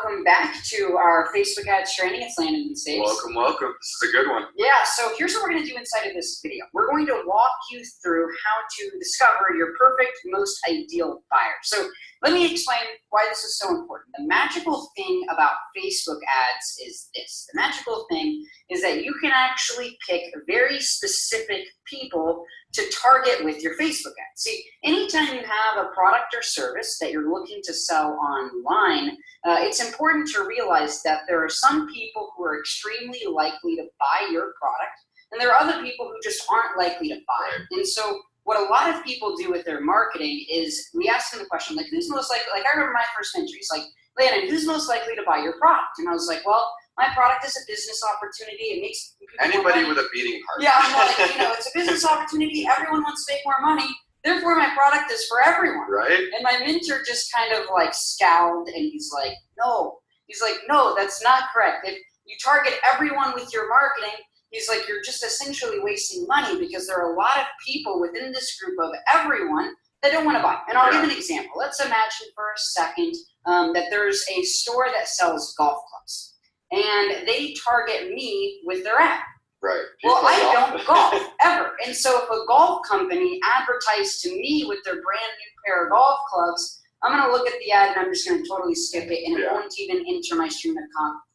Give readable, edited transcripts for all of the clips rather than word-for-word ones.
welcome back to our Facebook ads training. It's Landon and Sage. Welcome, welcome. This is a good one. Yeah, so here's what we're going to do inside of this video. We're going to walk you through how to discover your perfect, most ideal buyer. So let me explain why this is so important. The magical thing about Facebook ads is this. The magical thing is that you can actually pick very specific people to target with your Facebook ads. See, anytime you have a product or service that you're looking to sell online, it's important to realize that there are some people who are extremely likely to buy your product, and there are other people who just aren't likely to buy. And so what a lot of people do with their marketing is we ask them the question, like, who's most likely, like I remember my first mentor, he's like, Landon, who's most likely to buy your product? And I was like, well, my product is a business opportunity. It makes people anybody with a beating heart. Yeah, I'm like, it's a business opportunity. Everyone wants to make more money. Therefore, my product is for everyone. Right. And my mentor just kind of like scowled and he's like, no. He's like, no, that's not correct. If you target everyone with your marketing, he's like, you're just essentially wasting money because there are a lot of people within this group of everyone that don't want to buy. And I'll give an example. Let's imagine for a second that there's a store that sells golf clubs. And they target me with their ad. Right. Well, I don't golf ever. And so if a golf company advertised to me with their brand new pair of golf clubs, I'm going to look at the ad and I'm just going to totally skip it and it won't even enter my stream of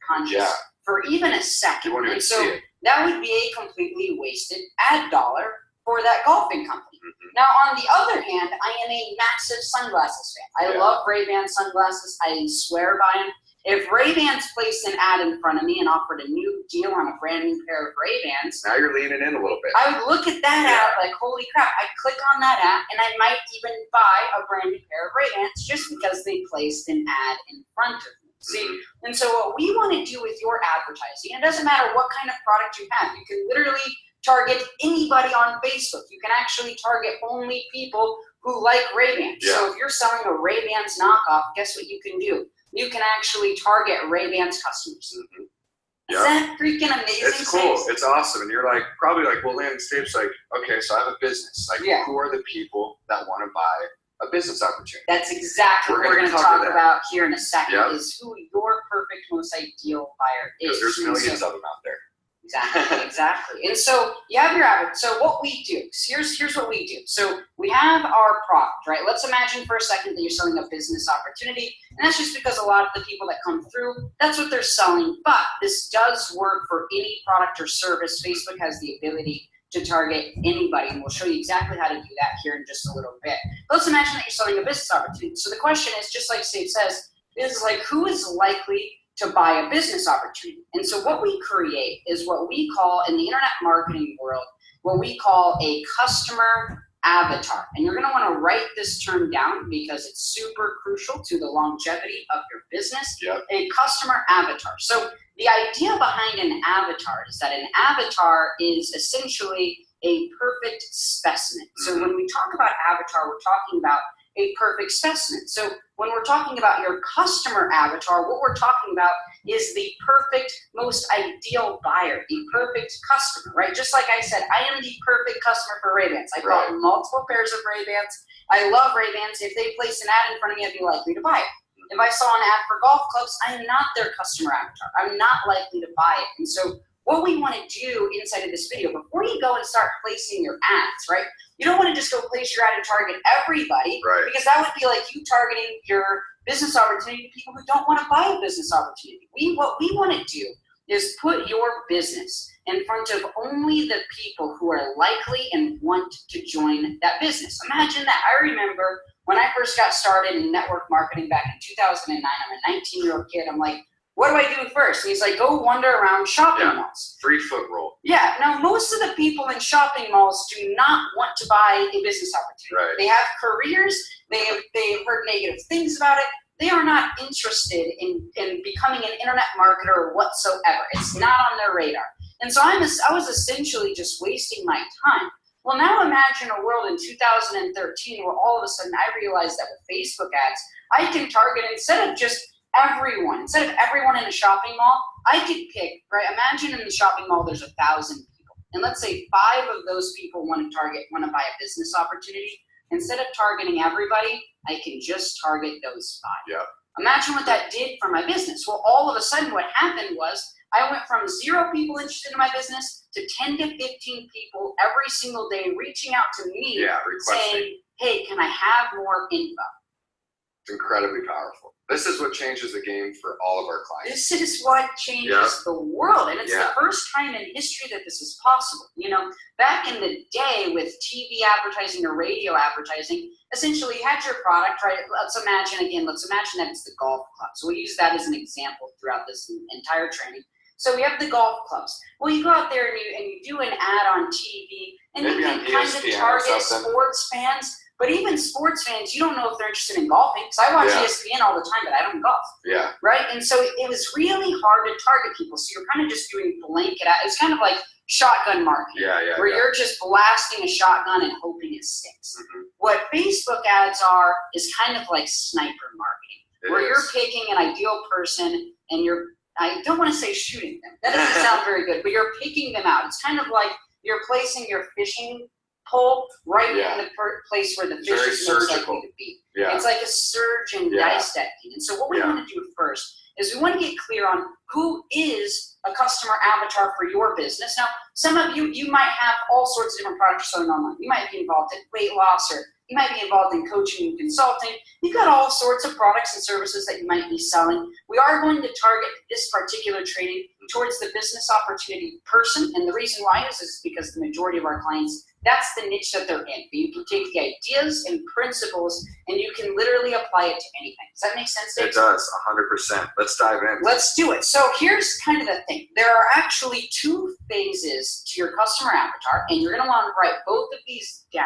conscious for even a second. And so that would be a completely wasted ad dollar for that golfing company. Now, on the other hand, I am a massive sunglasses fan. I love Ray-Ban sunglasses. I swear by them. If Ray-Bans placed an ad in front of me and offered a new deal on a brand new pair of Ray-Bans, now you're leaning in a little bit. I would look at that ad like, holy crap, I'd click on that ad and I might even buy a brand new pair of Ray-Bans just because they placed an ad in front of me. See, and so what we want to do with your advertising, it doesn't matter what kind of product you have, you can literally target anybody on Facebook. You can actually target only people who like Ray-Bans. So if you're selling a Ray-Bans knockoff, guess what you can do? You can actually target Ray-Bans customers. Is that freaking amazing? It's cool. It's awesome. And you're like, probably like, well, Landon Stape's like, okay, so I have a business. Like, who are the people that want to buy a business opportunity? That's exactly what we're going to talk about here in a second, is who your perfect, most ideal buyer is. Because there's millions of them out there. Exactly. And so you have your average. So what we do, here's what we do. So we have our product, right? Let's imagine for a second that you're selling a business opportunity. And that's just because a lot of the people that come through, that's what they're selling. But this does work for any product or service. Facebook has the ability to target anybody. And we'll show you exactly how to do that here in just a little bit. But let's imagine that you're selling a business opportunity. So the question is, just like Steve says, is like, who is likely to buy a business opportunity? And so what we create is what we call, in the internet marketing world, what we call a customer avatar. And you're going to want to write this term down because it's super crucial to the longevity of your business. A customer avatar. So the idea behind an avatar is that an avatar is essentially a perfect specimen. So when we talk about avatar, we're talking about a perfect specimen. So when we're talking about your customer avatar, what we're talking about is the perfect, most ideal buyer, the perfect customer, right? Just like I said, I am the perfect customer for Ray-Bans. I bought multiple pairs of Ray-Bans. I love Ray-Bans. If they placed an ad in front of me, I'd be likely to buy it. If I saw an ad for golf clubs, I'm not their customer avatar. I'm not likely to buy it. And so what we want to do inside of this video, before you go and start placing your ads, right? You don't want to just go place your ad and target everybody, because that would be like you targeting your business opportunity to people who don't want to buy a business opportunity. What we want to do is put your business in front of only the people who are likely and want to join that business. Imagine that. I remember when I first got started in network marketing back in 2009, I'm a 19-year-old kid. I'm like, what do I do first? And he's like, go wander around shopping malls. 3-foot rule. Yeah. Now, most of the people in shopping malls do not want to buy a business opportunity. They have careers. They've heard negative things about it. They are not interested in becoming an internet marketer whatsoever. It's not on their radar. And so I was essentially just wasting my time. Well, now imagine a world in 2013 where all of a sudden I realized that with Facebook ads, I can target instead of everyone in a shopping mall, I could pick, right? Imagine in the shopping mall there's 1,000 people. And let's say 5 of those people want to buy a business opportunity. Instead of targeting everybody, I can just target those 5. Imagine what that did for my business. Well, all of a sudden what happened was I went from 0 people interested in my business to 10 to 15 people every single day reaching out to me saying, hey, can I have more info? It's incredibly powerful. This is what changes the game for all of our clients. This is what changes the world. And it's the first time in history that this is possible. You know, back in the day with TV advertising or radio advertising, essentially you had your product, right? Let's imagine that it's the golf club. So we'll use that as an example throughout this entire training. So we have the golf clubs. Well, you go out there and you do an ad on TV, and maybe you can kind of target sports fans. But even sports fans, you don't know if they're interested in golfing. Because I watch ESPN all the time, but I don't golf. Yeah. Right? And so it was really hard to target people. So you're kind of just doing blanket ads. It's kind of like shotgun marketing. Where you're just blasting a shotgun and hoping it sticks. What Facebook ads are is kind of like sniper marketing. You're picking an ideal person and I don't want to say shooting them. That doesn't sound very good. But you're picking them out. It's kind of like you're placing your fishing pole right in the place where the fish is most likely to be. It's like a surgeon dissecting. And so what we want to do first is we want to get clear on who is a customer avatar for your business. Now, some of you might have all sorts of different products selling online. You might be involved in weight loss, or you might be involved in coaching and consulting. You've got all sorts of products and services that you might be selling. We are going to target this particular training towards the business opportunity person. And the reason why is because the majority of our clients, that's the niche that they're in. But you can take the ideas and principles and you can literally apply it to anything. Does that make sense, Dave? It does, 100%. Let's dive in. Let's do it. So here's kind of the thing. There are actually 2 phases to your customer avatar, and you're going to want to write both of these down,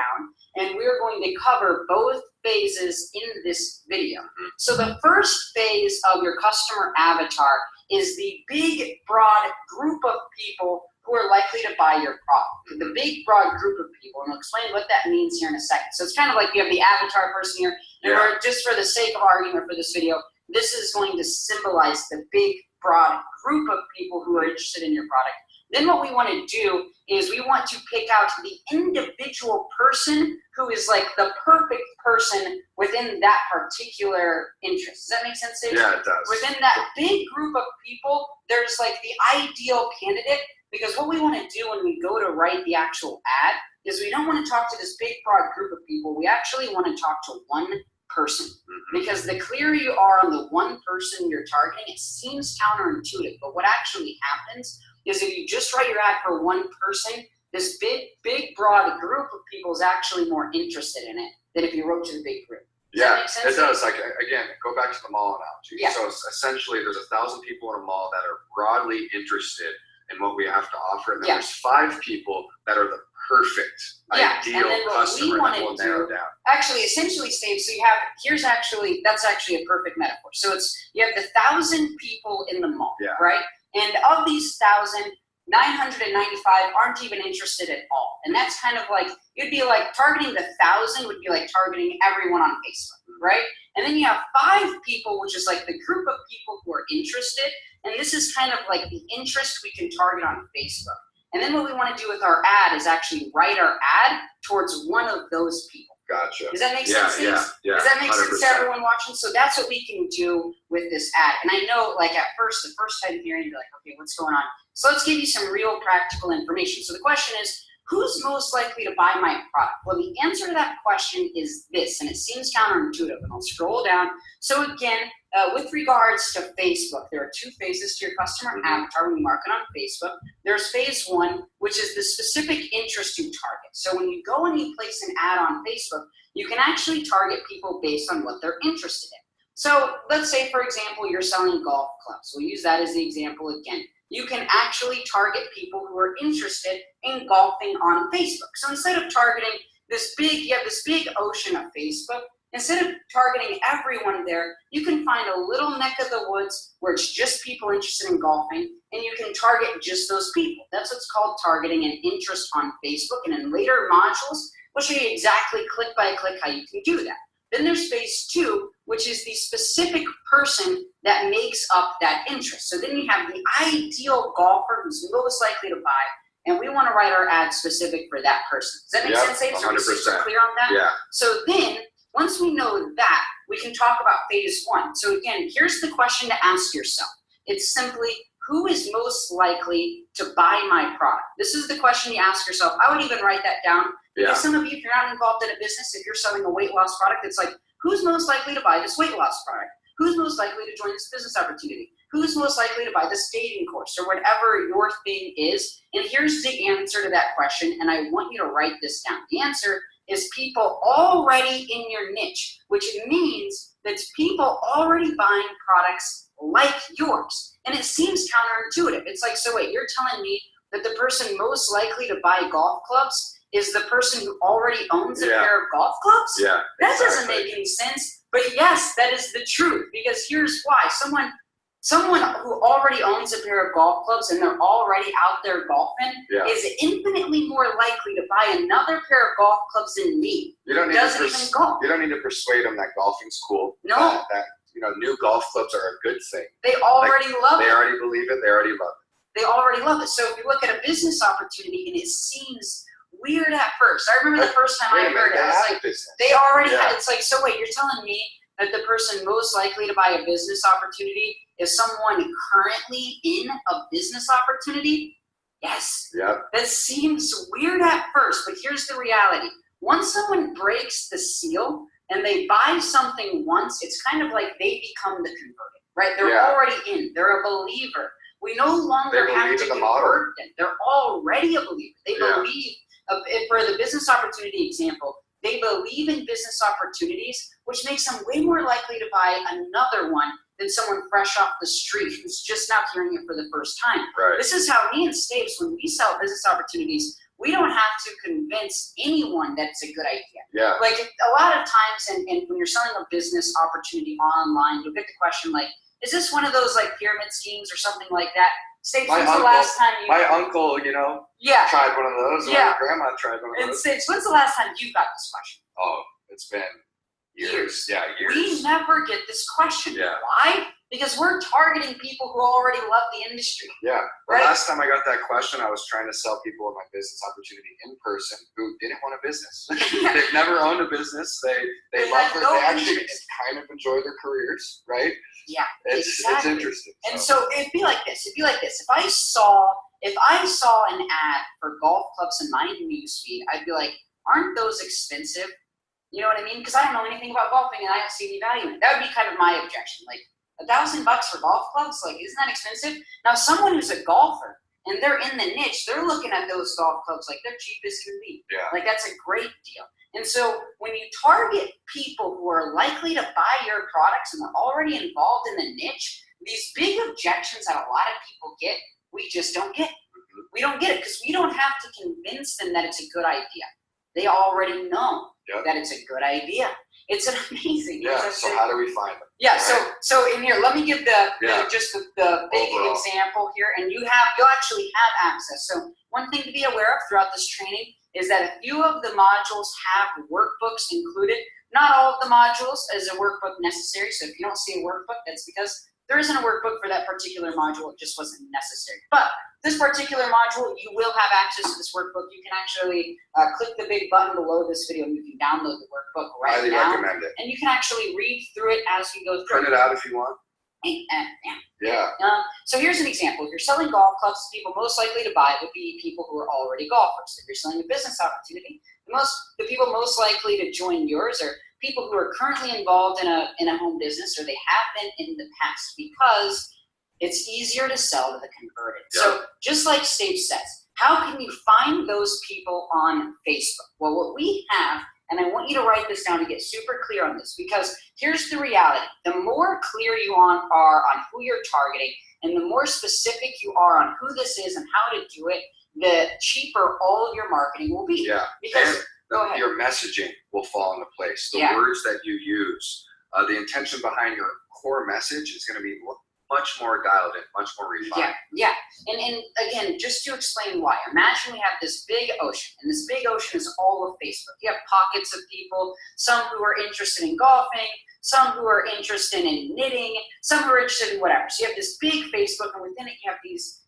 and we're going to cover both phases in this video. So the first phase of your customer avatar is the big, broad group of people who are likely to buy your product. The big, broad group of people, and I'll explain what that means here in a second. So it's kind of like you have the avatar person here, and just for the sake of argument for this video, this is going to symbolize the big, broad group of people who are interested in your product. Then what we want to do is we want to pick out the individual person who is like the perfect person within that particular interest. Does that make sense, Dave? Yeah, it does. Within that big group of people, there's like the ideal candidate, because what we want to do when we go to write the actual ad is we don't want to talk to this big, broad group of people. We actually want to talk to one person. Because the clearer you are on the one person you're targeting, it seems counterintuitive, but what actually happens is if you just write your ad for one person, this big, broad group of people is actually more interested in it than if you wrote to the big group. Does that make sense? It does. Like, again, go back to the mall analogy. So essentially there's 1,000 people in a mall that are broadly interested in what we have to offer, and then there's 5 people that are the perfect ideal customer that will narrow down. Actually, essentially, Steve, so that's actually a perfect metaphor. So you have the 1,000 people in the mall, right? And of these 1,000, 995 aren't even interested at all. And that's kind of like, you'd be like targeting the 1,000 would be like targeting everyone on Facebook, right? And then you have 5 people, which is like the group of people who are interested. And this is kind of like the interest we can target on Facebook. And then what we want to do with our ad is actually write our ad towards one of those people. Gotcha. Does that make sense? Yeah. Does that make sense to everyone watching? So that's what we can do with this ad. And I know, like at first, the first time hearing, you're like, okay, what's going on? So let's give you some real practical information. So the question is, who's most likely to buy my product? Well, the answer to that question is this, and it seems counterintuitive, and I'll scroll down. So again, with regards to Facebook, there are 2 phases to your customer avatar when you market on Facebook. There's phase 1, which is the specific interest you target. So when you go and you place an ad on Facebook, you can actually target people based on what they're interested in. So let's say, for example, you're selling golf clubs. We'll use that as the example again. You can actually target people who are interested in golfing on Facebook. So instead of targeting you have this big ocean of Facebook, instead of targeting everyone there, you can find a little neck of the woods where it's just people interested in golfing, and you can target just those people. That's what's called targeting an interest on Facebook. And in later modules, we'll show you exactly click by click how you can do that. Then there's phase 2, which is the specific person that makes up that interest. So then you have the ideal golfer who's most likely to buy, and we want to write our ad specific for that person. Does that make sense, Abe? 100%. So clear on that? Yeah. So then, once we know that, we can talk about phase one. So again, here's the question to ask yourself. It's simply, who is most likely to buy my product? This is the question you ask yourself. I would even write that down. Because some of you, if you're not involved in a business, if you're selling a weight loss product, it's like, who's most likely to buy this weight loss product? Who's most likely to join this business opportunity? Who's most likely to buy this dating course or whatever your thing is? And here's the answer to that question, and I want you to write this down. The answer is people already in your niche, which means that it's people already buying products like yours. And it seems counterintuitive. It's like, so wait, you're telling me that the person most likely to buy golf clubs is the person who already owns a pair of golf clubs? Yeah, that doesn't make any sense. But yes, that is the truth, because here's why. Someone who already owns a pair of golf clubs and they're already out there golfing is infinitely more likely to buy another pair of golf clubs than me. You don't need doesn't even golf. You don't need to persuade them that golfing's cool. No. That new golf clubs are a good thing. They already love it. They already believe it. They already love it. They already love it. So if you look at a business opportunity and it seems weird at first. I remember the first time I heard it, I was like, they already had, it's like, so wait, you're telling me that the person most likely to buy a business opportunity is someone currently in a business opportunity? Yes. Yep. That seems weird at first, but here's the reality. Once someone breaks the seal and they buy something once, it's kind of like they become the converted, right? They're already in. They're a believer. We no longer have to convert them. They're already a believer. They believe. For the business opportunity example, they believe in business opportunities, which makes them way more likely to buy another one than someone fresh off the street who's just now hearing it for the first time. Right. This is how me and Stapes, when we sell business opportunities, we don't have to convince anyone that it's a good idea. Yeah. Like a lot of times, and when you're selling a business opportunity online, you'll get the question like, is this one of those like pyramid schemes or something like that? Stapes, when's the last time you... My uncle, tried one of those. My grandma tried one of those. Stapes, when's the last time you got this question? Oh, it's been years. Yeah, years. We never get this question. Yeah. Why? Because we're targeting people who already love the industry. Yeah. Right? The last time I got that question, I was trying to sell people my business opportunity in person who didn't want a business. They've never owned a business. They love it. They actually kind of enjoy their careers, right? Yeah. It's interesting. And so it'd be like this. If I saw an ad for golf clubs in my newsfeed, I'd be like, aren't those expensive? You know what I mean? Because I don't know anything about golfing and I don't see any value in it. That would be kind of my objection. Like, $1,000 for golf clubs? Like, isn't that expensive? Now, someone who's a golfer and they're in the niche, they're looking at those golf clubs like they're cheap as can be. Yeah. Like, that's a great deal. And so when you target people who are likely to buy your products and they're already involved in the niche, these big objections that a lot of people get, we just don't get. We don't get it because we don't have to convince them that it's a good idea. They already know that it's a good idea. It's an amazing. Yeah. So how do we find them? Yeah. Right? So in here, let me give the big example here, and you'll actually have access. So one thing to be aware of throughout this training is that a few of the modules have workbooks included. Not all of the modules is a workbook necessary. So if you don't see a workbook, that's because there isn't a workbook for that particular module. It just wasn't necessary. But this particular module, you will have access to this workbook. You can actually click the big button below this video and you can download the workbook right now. Highly recommend it. And you can actually read through it as we go through. Print it out if you want. Yeah. So here's an example. If you're selling golf clubs, people most likely to buy would be people who are already golfers. If you're selling a business opportunity, the people most likely to join yours are people who are currently involved in a home business or they have been in the past because it's easier to sell to the converted. Yeah. So just like Stapes says, how can you find those people on Facebook? Well, what we have, and I want you to write this down to get super clear on this, because here's the reality. The more clear you are on who you're targeting and the more specific you are on who this is and how to do it, the cheaper all of your marketing will be. Yeah. Because your messaging will fall into place. The words that you use, the intention behind your core message is going to be much more dialed in, much more refined. Yeah. And again, just to explain why, imagine we have this big ocean, and this big ocean is all of Facebook. You have pockets of people, some who are interested in golfing, some who are interested in knitting, some who are interested in whatever. So you have this big Facebook, and within it you have these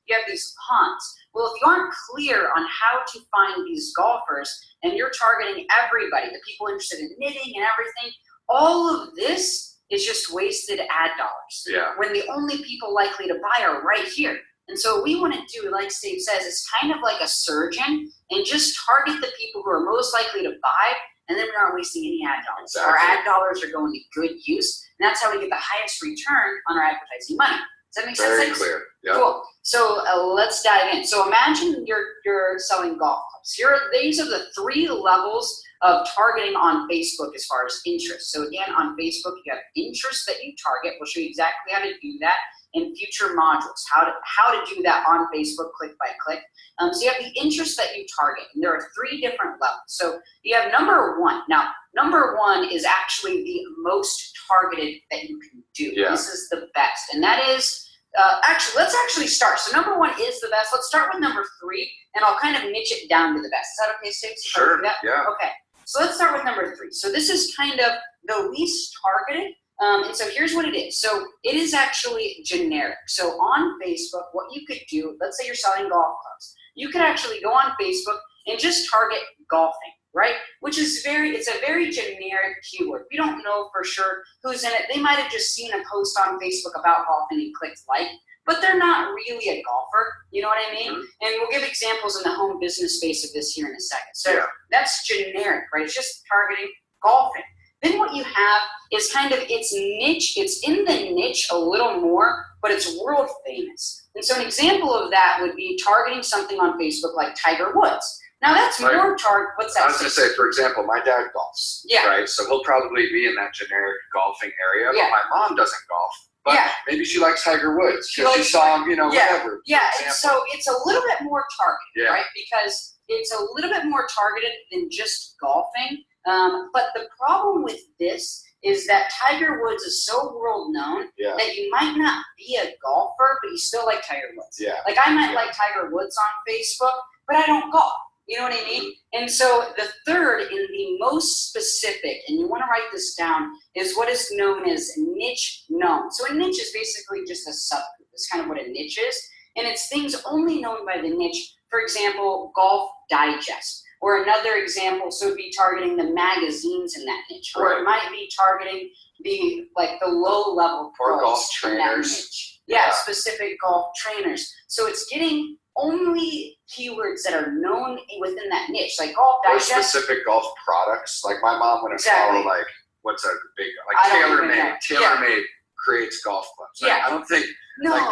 ponds. Well, if you aren't clear on how to find these golfers, and you're targeting everybody, the people interested in knitting and everything, all of this is just wasted ad dollars. Yeah. When the only people likely to buy are right here. And so what we want to do, like Steve says, is kind of like a surgeon and just target the people who are most likely to buy, and then we're not wasting any ad dollars. Exactly. Our ad dollars are going to good use, and that's how we get the highest return on our advertising money. Does that make sense? Very clear. Yep. Cool. So let's dive in. So imagine you're selling golf clubs. These are the 3 levels of targeting on Facebook as far as interest. So again, on Facebook, you have interest that you target. We'll show you exactly how to do that in future modules, how to do that on Facebook click by click. So you have the interest that you target, and there are 3 different levels. So you have number 1. Now, number 1 is actually the most targeted that you can do. Yeah. This is the best, and that is, let's actually start. So number 1 is the best. Let's start with number 3, and I'll kind of niche it down to the best. Is that okay, Steve? Sure, yeah. Okay, so let's start with number 3. So this is kind of the least targeted. And so here's what it is. So it is actually generic. So on Facebook, what you could do, let's say you're selling golf clubs. You could actually go on Facebook and just target golfing, right? It's a very generic keyword. We don't know for sure who's in it. They might have just seen a post on Facebook about golfing and clicked like, but they're not really a golfer. You know what I mean? Mm-hmm. And we'll give examples in the home business space of this here in a second. So that's generic, right? It's just targeting golfing. Then what you have is kind of its niche. It's in the niche a little more, but it's world famous. And so an example of that would be targeting something on Facebook like Tiger Woods. Now that's more target. What's that? I was going to say, for example, my dad golfs. Yeah. Right. So he'll probably be in that generic golfing area. Yeah. But my mom doesn't golf. But maybe she likes Tiger Woods because she saw him, whatever. Yeah. And so it's a little bit more targeted, right? Because it's a little bit more targeted than just golfing. But the problem with this is that Tiger Woods is so world known that you might not be a golfer, but you still like Tiger Woods. Yeah. Like I might like Tiger Woods on Facebook, but I don't golf. You know what I mean? And so the third in the most specific, and you want to write this down, is what is known as niche known. So a niche is basically just a subgroup. That's kind of what a niche is. And it's things only known by the niche. For example, Golf Digest. Or another example, so it'd be targeting the magazines in that niche. Or it might be targeting the low-level pros golf in that trainers. niche. Yeah, specific golf trainers. So it's getting only keywords that are known within that niche, like Golf Digest. Or specific golf products. Like my mom would follow what's a big TaylorMade creates golf clubs. Like, I don't think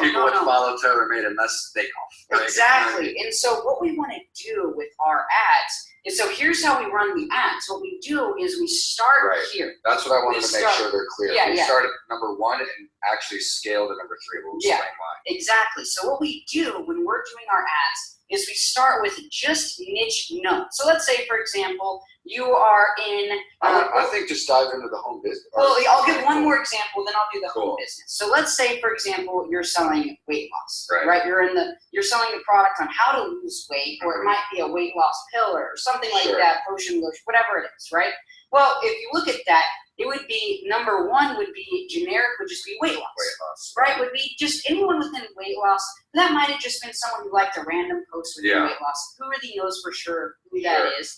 people would follow TaylorMade unless they golf. Right? Exactly. And so what we want to do with our ads is, so here's how we run the ads. What we do is we start here. That's what I wanted to make sure they're clear. We start at number 1 and actually scale to number 3. We'll explain why. Exactly. So what we do when we're doing our ads is we start with just niche known. So let's say, for example, you are in... I think just dive into the home business. Well, I'll give one more example, then I'll do the home business. So let's say, for example, you're selling weight loss, right? You're selling the product on how to lose weight, or it might be a weight loss pill or something like that, potion, lotion, whatever it is, right? Well, if you look at that, it would be, number 1 would be generic, would just be weight loss. Right? Would be just anyone within weight loss. That might have just been someone who liked a random post with weight loss. Who really knows for sure who that is?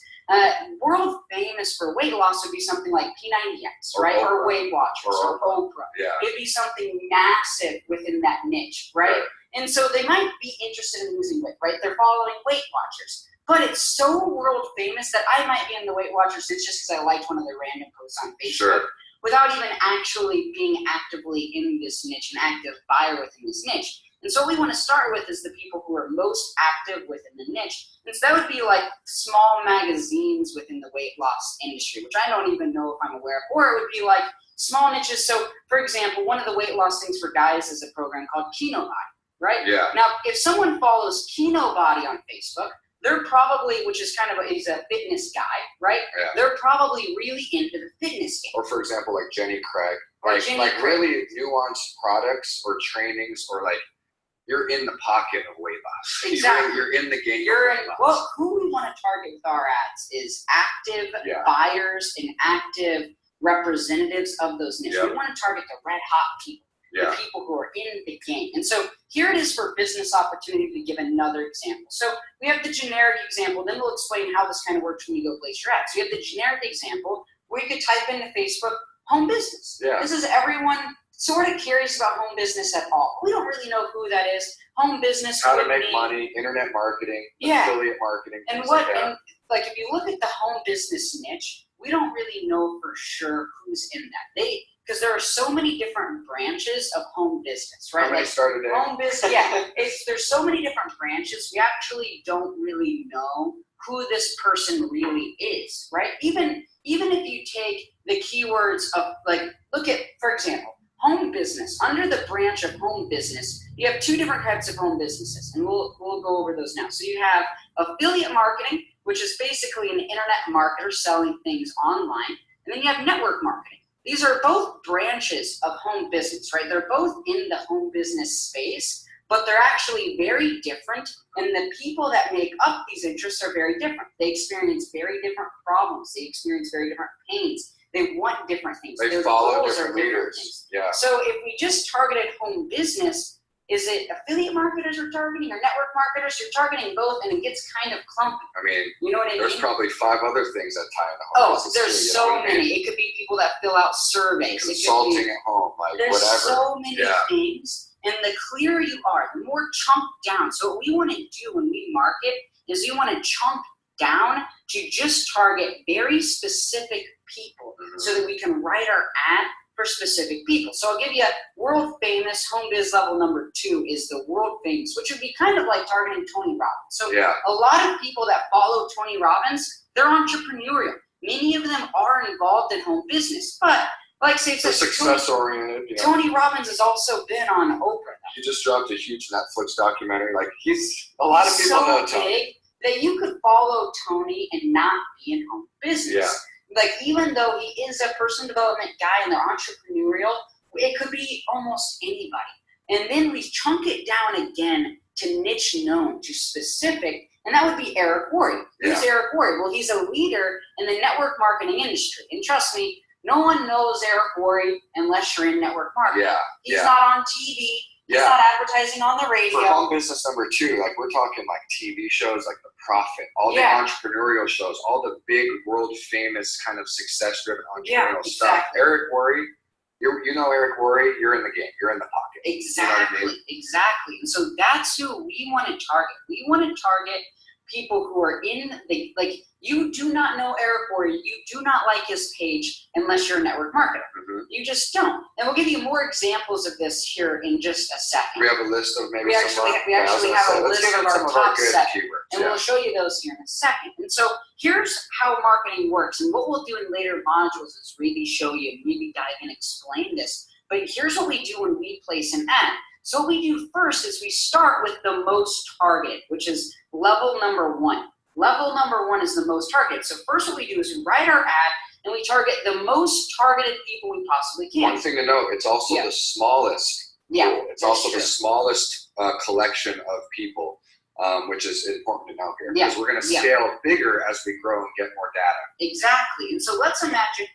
World famous for weight loss would be something like P90X, right? Or Weight Watchers, or Oprah. Yeah. It'd be something massive within that niche, right? And so they might be interested in losing weight, right? They're following Weight Watchers. But it's so world famous that I might be in the Weight Watchers. It's just because I liked one of their random posts on Facebook without even actually being actively in this niche, an active buyer within this niche. And so what we want to start with is the people who are most active within the niche. And so that would be like small magazines within the weight loss industry, which I don't even know if I'm aware of. Or it would be like small niches. So, for example, one of the weight loss things for guys is a program called Kino Body, right? Yeah. Now, if someone follows Kino Body on Facebook, they're probably, which is kind of he's a fitness guy, right? Yeah. They're probably really into the fitness game. Or for example, like Jenny Craig. Really nuanced products or trainings, or like you're in the pocket of weight loss. Exactly. You're in the game. Well, who we want to target with our ads is active buyers and active representatives of those niches. We want to target the red hot people. The people who are in the game. And so here it is for business opportunity to give another example. So we have the generic example, then we'll explain how this kind of works when you go place your ads. So you have the generic example where you could type into Facebook home business. Yeah. This is everyone sort of curious about home business at all. We don't really know who that is. Home business. How to make money, internet marketing, affiliate marketing. And like if you look at the home business niche, we don't really know for sure who's in that. Because there are so many different branches of home business, right? How many started in? Home business, there's so many different branches. We actually don't really know who this person really is, right? Even if you take the keywords of look at, for example, home business. Under the branch of home business, you have two different types of home businesses, and we'll go over those now. So you have affiliate marketing, which is basically an internet marketer selling things online, and then you have network marketing. These are both branches of home business, right? They're both in the home business space, but they're actually very different, and the people that make up these interests are very different. They experience very different problems. They experience very different pains. They want different things. They Their follow goals different are different leaders. things. Yeah. So if we just targeted home business, is it affiliate marketers you're targeting or network marketers? You're targeting both, and it gets kind of clumpy. I mean, you know what I mean? There's probably 5 other things that tie into home business. There's so many. It could be people that fill out surveys. Consulting at home, there's whatever. So many things. And the clearer you are, the more chunked down. So what we want to do when we market is we want to chunk down to just target very specific people so that we can write our ad for specific people. So I'll give you a world famous home biz level number 2 is the world famous, which would be kind of like targeting Tony Robbins. So a lot of people that follow Tony Robbins, they're entrepreneurial. Many of them are involved in home business, but like say success oriented. Tony Robbins has also been on Oprah. He just dropped a huge Netflix documentary. A lot of people know Tony. Big that you could follow Tony and not be in home business. Yeah. Even though he is a person development guy and they're entrepreneurial, it could be almost anybody. And then we chunk it down again to niche known, to specific, and that would be Eric Worre. Who's Eric Worre? Well, he's a leader in the network marketing industry. And trust me, no one knows Eric Worre unless you're in network marketing. He's not on TV. He's not advertising on the radio. For home business number 2, we're talking TV shows like The Profit, all the entrepreneurial shows, all the big world famous kind of success driven entrepreneurial stuff. Eric Worre, you know Eric Worre, you're in the game, you're in the pocket. Exactly, you know what I mean? Exactly. And so that's who we want to target. We want to target people who are in the, you do not know Eric Worre, you do not like his page unless you're a network marketer. You just don't. And we'll give you more examples of this here in just a second. We have a list of maybe we actually have a list of our top 7. And we'll show you those here in a second. And so here's how marketing works. And what we'll do in later modules is really show you, maybe dive in and explain this. But here's what we do when we place an ad. So what we do first is we start with the most targeted, which is level number 1. Level number 1 is the most targeted. So first what we do is we write our ad and we target the most targeted people we possibly can. One thing to note, it's also the smallest. It's also the smallest collection of people, which is important to know here. Because we're going to scale bigger as we grow and get more data. Exactly. And so let's imagine,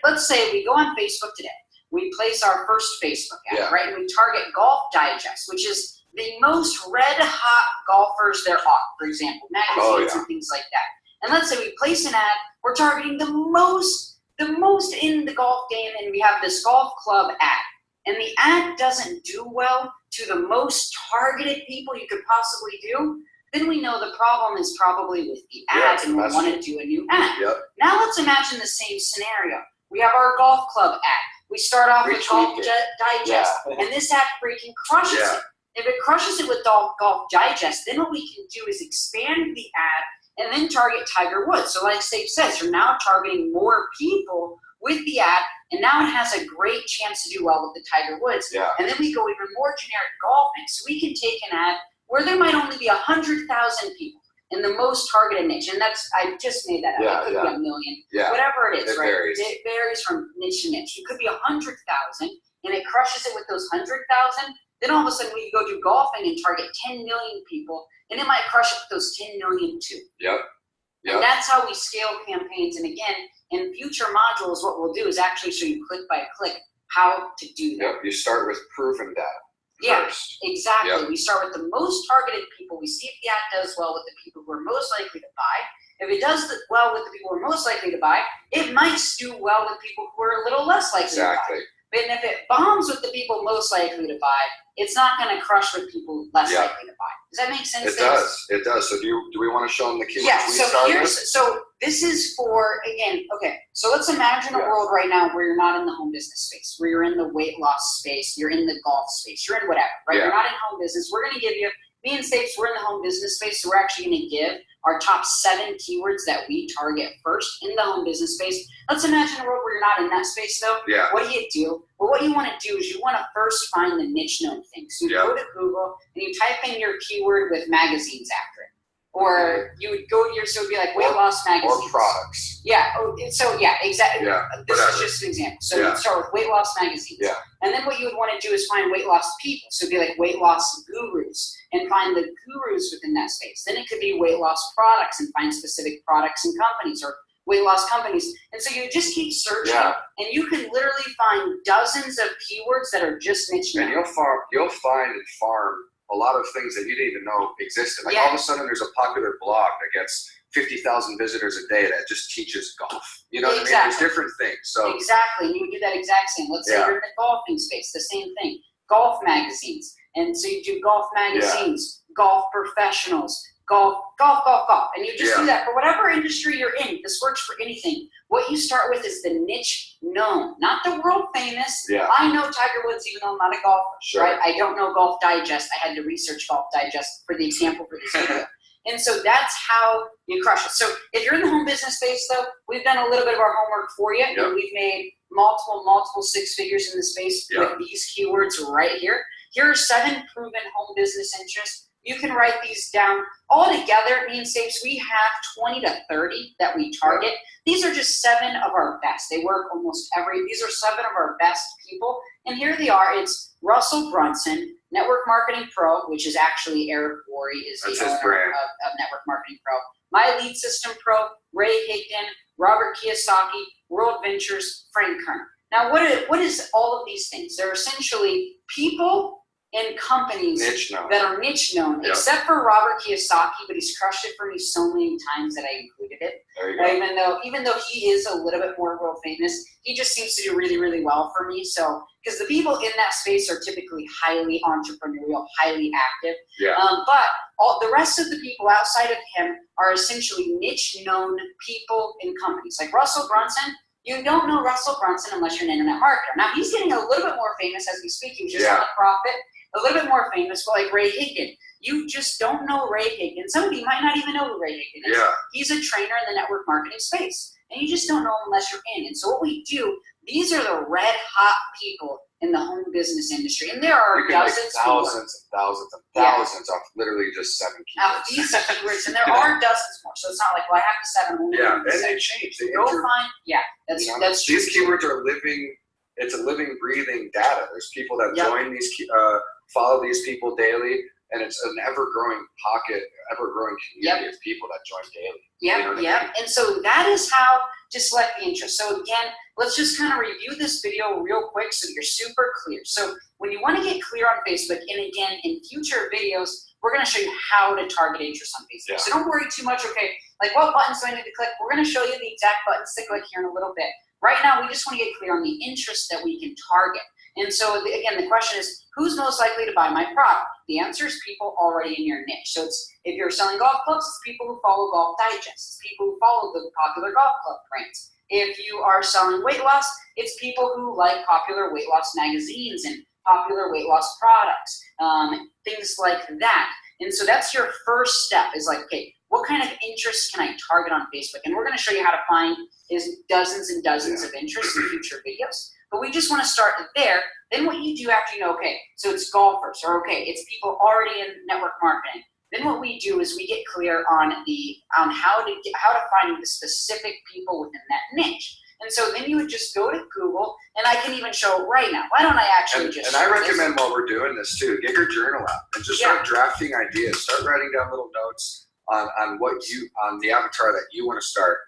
let's say we go on Facebook today. We place our first Facebook ad, right? And we target Golf Digest, which is the most red-hot golfers there are, for example, magazines and things like that. And let's say we place an ad, we're targeting the most in the golf game, and we have this golf club ad. And the ad doesn't do well to the most targeted people you could possibly do, then we know the problem is probably with the ad, and we want to do a new ad. Now let's imagine the same scenario. We have our golf club ad. We start off with Golf Digest, and this ad freaking crushes it. If it crushes it with Golf Digest, then what we can do is expand the ad and then target Tiger Woods. So like Steve says, you're now targeting more people with the ad, and now it has a great chance to do well with the Tiger Woods. And then we go even more generic golfing. So we can take an ad where there might only be 100,000 people in the most targeted niche. And I just made that up. It could be a million. Whatever it is, right? It varies from niche to niche. It could be 100,000, and it crushes it with those 100,000. Then all of a sudden we go do golfing and target 10 million people, and it might crush it with those 10 million too. And that's how we scale campaigns. And again, in future modules, what we'll do is actually show you click by click how to do that. You start with proven data first. Exactly. We start with the most targeted people. We see if the ad does well with the people who are most likely to buy. If it does well with the people who are most likely to buy, it might do well with people who are a little less likely to buy. But if it bombs with the people most likely to buy, it's not going to crush with people less likely to buy. Does that make sense? It does. It does. So do we want to show them the keywords? Yeah. So this is for, again, okay. So let's imagine a world right now where you're not in the home business space, where you're in the weight loss space, you're in the golf space, you're in whatever, right? You're not in home business. We're going to give you, me and Stapes, we're in the home business space, so we're actually going to give our top 7 keywords that we target first in the home business space. Let's imagine a world where you're not in that space, though. Yeah. What do? Well, what you want to do is you want to first find the niche known things. So you go to Google and you type in your keyword with magazines after it. Or you would go to so it would be like weight loss magazines. Or products. Yeah. So yeah, exactly. Yeah, this is just an example. So you start with weight loss magazines. Yeah. And then what you would want to do is find weight loss people. So it'd be like weight loss gurus and find the gurus within that space. Then it could be weight loss products and find specific products and companies, or weight loss companies. And so you just keep searching and you can literally find dozens of keywords that are just niche known. And you'll find and farm a lot of things that you didn't even know existed. Like all of a sudden there's a popular blog that gets 50,000 visitors a day that just teaches golf. You know what I mean? There's different things. So exactly. You would do that exact same. Let's say you're in the golfing space, the same thing. Golf magazines. And so you do golf magazines, golf professionals, golf. And you just do that for whatever industry you're in. This works for anything. What you start with is the niche known, not the world famous. I know Tiger Woods, even though I'm not a golfer, right? I don't know Golf Digest. I had to research Golf Digest for the example for this video. And so that's how you crush it. So if you're in the home business space, though, we've done a little bit of our homework for you. And we've made multiple 6 figures in the space with these keywords right here. Here are 7 proven home business interests. You can write these down. All together, me and Stapes, we have 20 to 30 that we target. These are just 7 of our best. They work almost these are 7 of our best people. And here they are. It's Russell Brunson, Network Marketing Pro, which is actually Eric Worre is the owner of Network Marketing Pro. My Lead System Pro, Ray Higdon, Robert Kiyosaki, World Ventures, Frank Kern. Now, what is all of these things? They're essentially people and companies that are niche known, except for Robert Kiyosaki, but he's crushed it for me so many times that I included it. There you go. Even though he is a little bit more world famous, he just seems to do really, really well for me. So, because the people in that space are typically highly entrepreneurial, highly active. But all the rest of the people outside of him are essentially niche known people and companies. Like Russell Brunson, you don't know Russell Brunson unless you're an internet marketer. Now, he's getting a little bit more famous as we speak. He was just on the Profit. A little bit more famous, but like Ray Higdon. You just don't know Ray Higdon. Some of you might not even know who Ray Higdon is. He's a trainer in the network marketing space. And you just don't know him unless you're in. And so what we do, these are the red hot people in the home business industry. And there are dozens thousands of literally just 7 keywords. These keywords, and there are dozens more. So it's not like, well, I have the 7. And they change. They go find, that's true. These keywords are living. It's a living, breathing data. There's people that join these, follow these people daily, and it's an ever-growing pocket, ever-growing community of people that join daily. And so that is how to select the interest. So again, let's just kind of review this video real quick so you're super clear. So when you want to get clear on Facebook, and again, in future videos, we're going to show you how to target interest on Facebook. So don't worry too much, like what buttons do I need to click? We're going to show you the exact buttons to click here in a little bit. Right now, we just want to get clear on the interest that we can target. And so, again, the question is, who's most likely to buy my product? The answer is people already in your niche. So it's if you're selling golf clubs, it's people who follow Golf Digest. It's people who follow the popular golf club brands. If you are selling weight loss, it's people who like popular weight loss magazines and popular weight loss products, things like that. And so that's your first step is like, okay, what kind of interests can I target on Facebook? And we're going to show you how to find dozens and dozens of interests in future videos. But we just want to start there. Then what you do after you know, okay, so it's golfers, or it's people already in network marketing. Then what we do is we get clear on how to find the specific people within that niche. And so then you would just go to Google, and I can even show it right now. Why don't I actually just? And I recommend while we're doing this too, get your journal out and just start drafting ideas. Start writing down little notes on the avatar that you want to start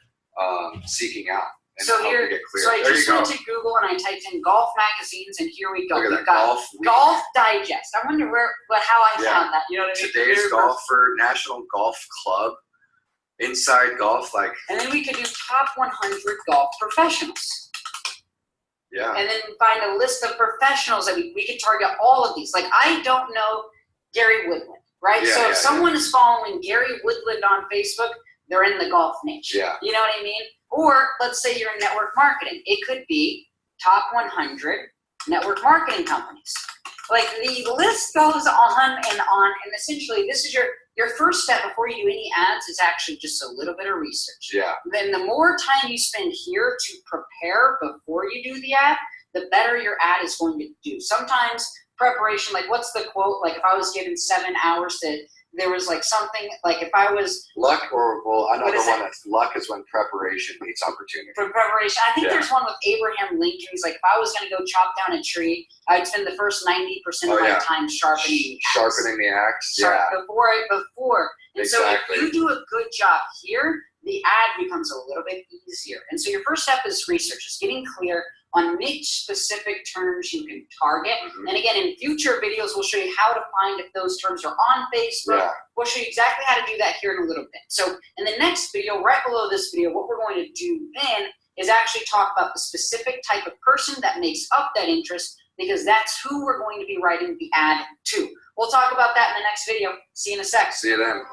seeking out. And so here, get clear. So I just went to Google and I typed in golf magazines, and here we go. Look at We've got Golf Digest. I wonder how I found that. You know what I mean? Today's Golfer, National Golf Club. Inside golf, like. And then we could do top 100 golf professionals. Yeah. And then find a list of professionals that we could target all of these. Like, I don't know Gary Woodland, right? Yeah, so if someone is following Gary Woodland on Facebook, they're in the golf niche. Yeah. You know what I mean? Or let's say you're in network marketing. It could be top 100 network marketing companies. Like, the list goes on, and essentially this is your first step before you do any ads is actually just a little bit of research. Yeah. Then the more time you spend here to prepare before you do the ad, the better your ad is going to do. Sometimes preparation, like what's the quote? Like if I was given 7 hours there was like something, like if I was. Luck I know the one that's luck is when preparation meets opportunity. For preparation, I think there's one with Abraham Lincoln. He's like, if I was going to go chop down a tree, I'd spend the first 90% of my time sharpening the axe. Yeah. Before. And exactly. So if you do a good job here, the ad becomes a little bit easier. And so your first step is research, is getting clear on niche specific terms you can target. And again, in future videos, we'll show you how to find if those terms are on Facebook. Yeah. We'll show you exactly how to do that here in a little bit. So in the next video, right below this video, what we're going to do then is actually talk about the specific type of person that makes up that interest, because that's who we're going to be writing the ad to. We'll talk about that in the next video. See you in a sec. See you then.